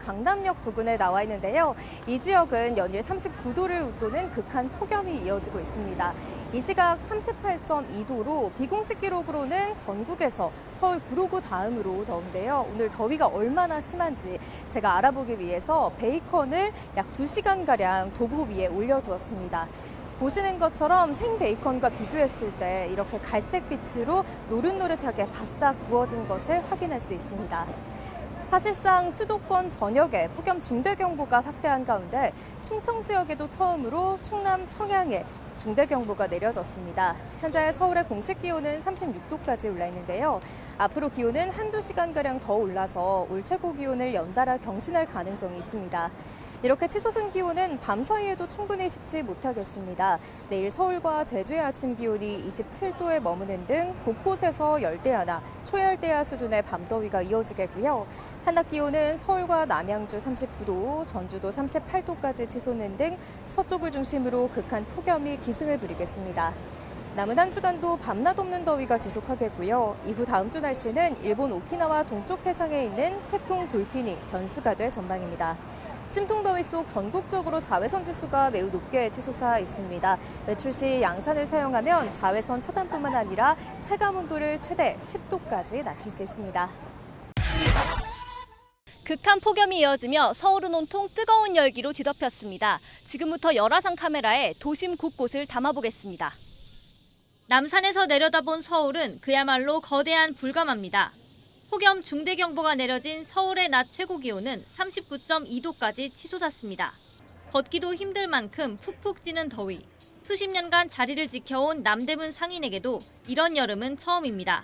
강남역 부근에 나와 있는데요. 이 지역은 연일 39도를 웃도는 극한 폭염이 이어지고 있습니다. 이 시각 38.2도로 비공식 기록으로는 전국에서 서울 9도구 다음으로 더운데요. 오늘 더위가 얼마나 심한지 제가 알아보기 위해서 베이컨을 약 2시간가량 도구 위에 올려두었습니다. 보시는 것처럼 생 베이컨과 비교했을 때 이렇게 갈색빛으로 노릇노릇하게 바싹 구워진 것을 확인할 수 있습니다. 사실상 수도권 전역에 폭염 중대경보가 확대한 가운데 충청 지역에도 처음으로 충남 청양에 중대경보가 내려졌습니다. 현재 서울의 공식 기온은 36도까지 올라 있는데요. 앞으로 기온은 한두 시간가량 더 올라서 올 최고 기온을 연달아 경신할 가능성이 있습니다. 이렇게 치솟은 기온은 밤 사이에도 충분히 식지 못하겠습니다. 내일 서울과 제주의 아침 기온이 27도에 머무는 등 곳곳에서 열대야나 초열대야 수준의 밤더위가 이어지겠고요. 한낮 기온은 서울과 남양주 39도, 전주도 38도까지 치솟는 등 서쪽을 중심으로 극한 폭염이 기승을 부리겠습니다. 남은 한 주간도 밤낮 없는 더위가 지속하겠고요. 이후 다음 주 날씨는 일본 오키나와 동쪽 해상에 있는 태풍 돌핀이 변수가 될 전망입니다. 찜통더위 속 전국적으로 자외선 지수가 매우 높게 치솟아 있습니다. 외출 시 양산을 사용하면 자외선 차단뿐만 아니라 체감 온도를 최대 10도까지 낮출 수 있습니다. 극한 폭염이 이어지며 서울은 온통 뜨거운 열기로 뒤덮였습니다. 지금부터 열화상 카메라에 도심 곳곳을 담아보겠습니다. 남산에서 내려다본 서울은 그야말로 거대한 불감합니다. 폭염 중대경보가 내려진 서울의 낮 최고 기온은 39.2도까지 치솟았습니다. 걷기도 힘들 만큼 푹푹 찌는 더위. 수십 년간 자리를 지켜온 남대문 상인에게도 이런 여름은 처음입니다.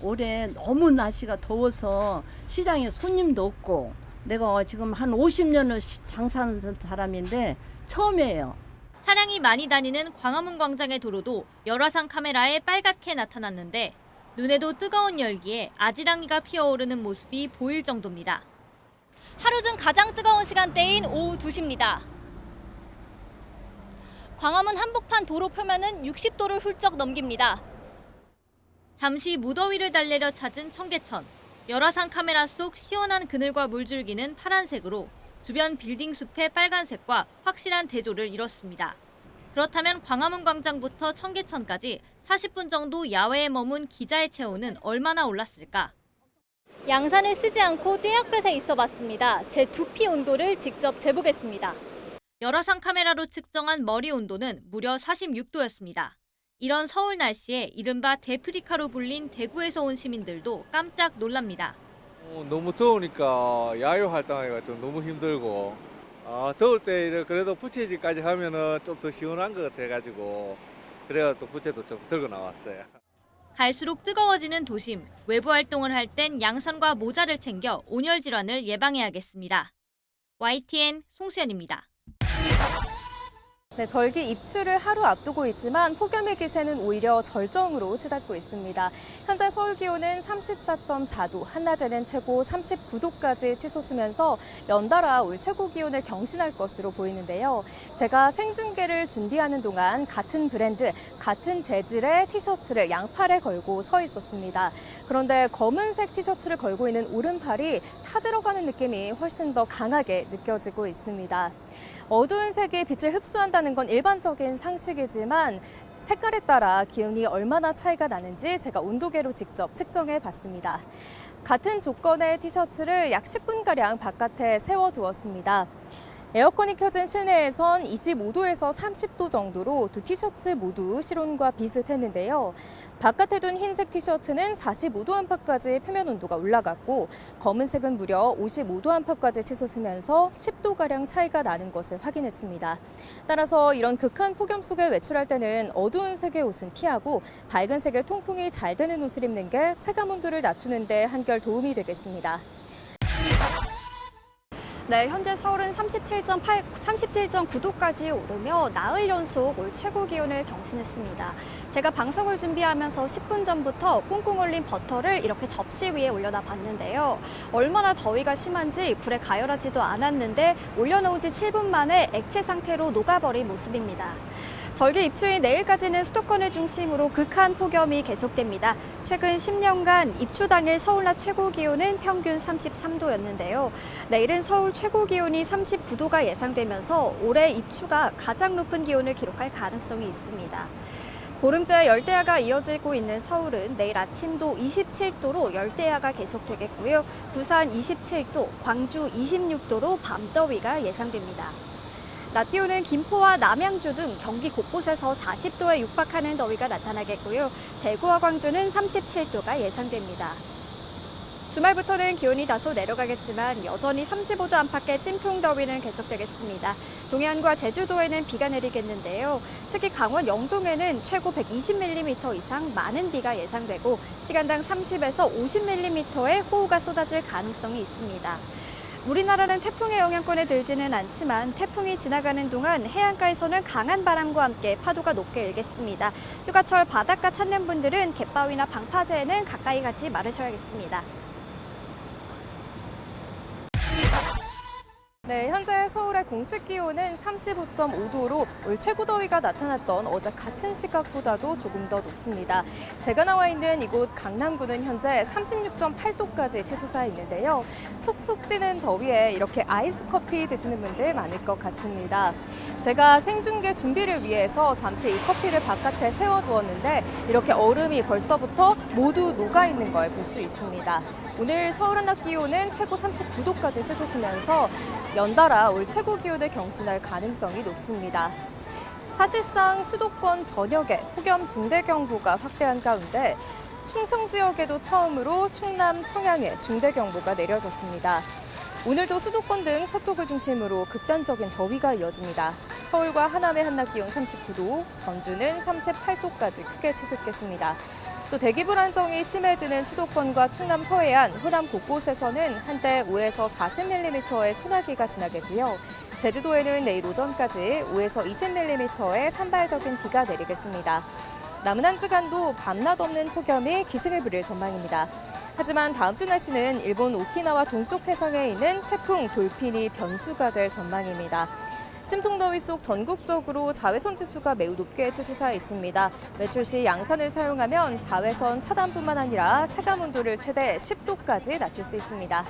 올해 너무 날씨가 더워서 시장에 손님도 없고 내가 지금 한 50년을 장사하는 사람인데 처음이에요. 차량이 많이 다니는 광화문 광장의 도로도 열화상 카메라에 빨갛게 나타났는데 눈에도 뜨거운 열기에 아지랑이가 피어오르는 모습이 보일 정도입니다. 하루 중 가장 뜨거운 시간대인 오후 2시입니다. 광화문 한복판 도로 표면은 60도를 훌쩍 넘깁니다. 잠시 무더위를 달래려 찾은 청계천. 열화상 카메라 속 시원한 그늘과 물줄기는 파란색으로 주변 빌딩 숲의 빨간색과 확실한 대조를 이뤘습니다. 그렇다면 광화문 광장부터 청계천까지 40분 정도 야외에 머문 기자의 체온은 얼마나 올랐을까? 양산을 쓰지 않고 뙤약볕에 있어 봤습니다. 제 두피 온도를 직접 재보겠습니다. 열화상 카메라로 측정한 머리 온도는 무려 46도였습니다. 이런 서울 날씨에 이른바 데프리카로 불린 대구에서 온 시민들도 깜짝 놀랍니다. 너무 더우니까 야외 활동하기가 좀 너무 힘들고 더울 때 그래도 부채질까지 하면은 좀 더 시원한 것 같아가지고 그래가 또 부채도 좀 들고 나왔어요. 갈수록 뜨거워지는 도심. 외부 활동을 할 땐 양산과 모자를 챙겨 온열 질환을 예방해야겠습니다. YTN 송수연입니다. 네, 절기 입추를 하루 앞두고 있지만 폭염의 기세는 오히려 절정으로 치닫고 있습니다. 현재 서울 기온은 34.4도, 한낮에는 최고 39도까지 치솟으면서 연달아 올 최고 기온을 경신할 것으로 보이는데요. 제가 생중계를 준비하는 동안 같은 브랜드, 같은 재질의 티셔츠를 양팔에 걸고 서 있었습니다. 그런데 검은색 티셔츠를 걸고 있는 오른팔이 타들어가는 느낌이 훨씬 더 강하게 느껴지고 있습니다. 어두운 색이 빛을 흡수한다는 건 일반적인 상식이지만 색깔에 따라 기온이 얼마나 차이가 나는지 제가 온도계로 직접 측정해 봤습니다. 같은 조건의 티셔츠를 약 10분가량 바깥에 세워두었습니다. 에어컨이 켜진 실내에선 25도에서 30도 정도로 두 티셔츠 모두 실온과 비슷했는데요. 바깥에 둔 흰색 티셔츠는 45도 안팎까지 표면 온도가 올라갔고 검은색은 무려 55도 안팎까지 치솟으면서 10도가량 차이가 나는 것을 확인했습니다. 따라서 이런 극한 폭염 속에 외출할 때는 어두운 색의 옷은 피하고 밝은 색의 통풍이 잘 되는 옷을 입는 게 체감 온도를 낮추는 데 한결 도움이 되겠습니다. 네, 현재 서울은 37.9도까지 오르며 나흘 연속 올 최고 기온을 경신했습니다. 제가 방송을 준비하면서 10분 전부터 꽁꽁 얼린 버터를 이렇게 접시 위에 올려다 봤는데요. 얼마나 더위가 심한지 불에 가열하지도 않았는데 올려놓은 지 7분 만에 액체 상태로 녹아버린 모습입니다. 절기 입추인 내일까지는 수도권을 중심으로 극한 폭염이 계속됩니다. 최근 10년간 입추 당일 서울 낮 최고 기온은 평균 33도였는데요. 내일은 서울 최고 기온이 39도가 예상되면서 올해 입추가 가장 높은 기온을 기록할 가능성이 있습니다. 보름째 열대야가 이어지고 있는 서울은 내일 아침도 27도로 열대야가 계속되겠고요. 부산 27도, 광주 26도로 밤더위가 예상됩니다. 낮 기온은 김포와 남양주 등 경기 곳곳에서 40도에 육박하는 더위가 나타나겠고요. 대구와 광주는 37도가 예상됩니다. 주말부터는 기온이 다소 내려가겠지만 여전히 35도 안팎의 찜통 더위는 계속되겠습니다. 동해안과 제주도에는 비가 내리겠는데요. 특히 강원 영동에는 최고 120mm 이상 많은 비가 예상되고 시간당 30에서 50mm의 호우가 쏟아질 가능성이 있습니다. 우리나라는 태풍의 영향권에 들지는 않지만 태풍이 지나가는 동안 해안가에서는 강한 바람과 함께 파도가 높게 일겠습니다. 휴가철 바닷가 찾는 분들은 갯바위나 방파제에는 가까이 가지 말으셔야겠습니다. 네, 현재 서울의 공식 기온은 35.5도로 올 최고 더위가 나타났던 어제 같은 시각보다도 조금 더 높습니다. 제가 나와 있는 이곳 강남구는 현재 36.8도까지 치솟아 있는데요. 푹푹 찌는 더위에 이렇게 아이스 커피 드시는 분들 많을 것 같습니다. 제가 생중계 준비를 위해서 잠시 이 커피를 바깥에 세워두었는데 이렇게 얼음이 벌써부터 모두 녹아있는 걸 볼 수 있습니다. 오늘 서울 한낮 기온은 최고 39도까지 치솟으면서 연달아 올 최고 기온을 경신할 가능성이 높습니다. 사실상 수도권 전역에 폭염 중대경보가 확대한 가운데 충청 지역에도 처음으로 충남 청양에 중대경보가 내려졌습니다. 오늘도 수도권 등 서쪽을 중심으로 극단적인 더위가 이어집니다. 서울과 하남의 한낮 기온 39도, 전주는 38도까지 크게 치솟겠습니다. 또 대기 불안정이 심해지는 수도권과 충남 서해안, 호남 곳곳에서는 한때 5에서 40mm의 소나기가 지나겠고요. 제주도에는 내일 오전까지 5에서 20mm의 산발적인 비가 내리겠습니다. 남은 한 주간도 밤낮 없는 폭염이 기승을 부릴 전망입니다. 하지만 다음 주 날씨는 일본 오키나와 동쪽 해상에 있는 태풍 돌핀이 변수가 될 전망입니다. 찜통더위 속 전국적으로 자외선 지수가 매우 높게 치솟아 있습니다. 외출 시 양산을 사용하면 자외선 차단뿐만 아니라 체감 온도를 최대 10도까지 낮출 수 있습니다.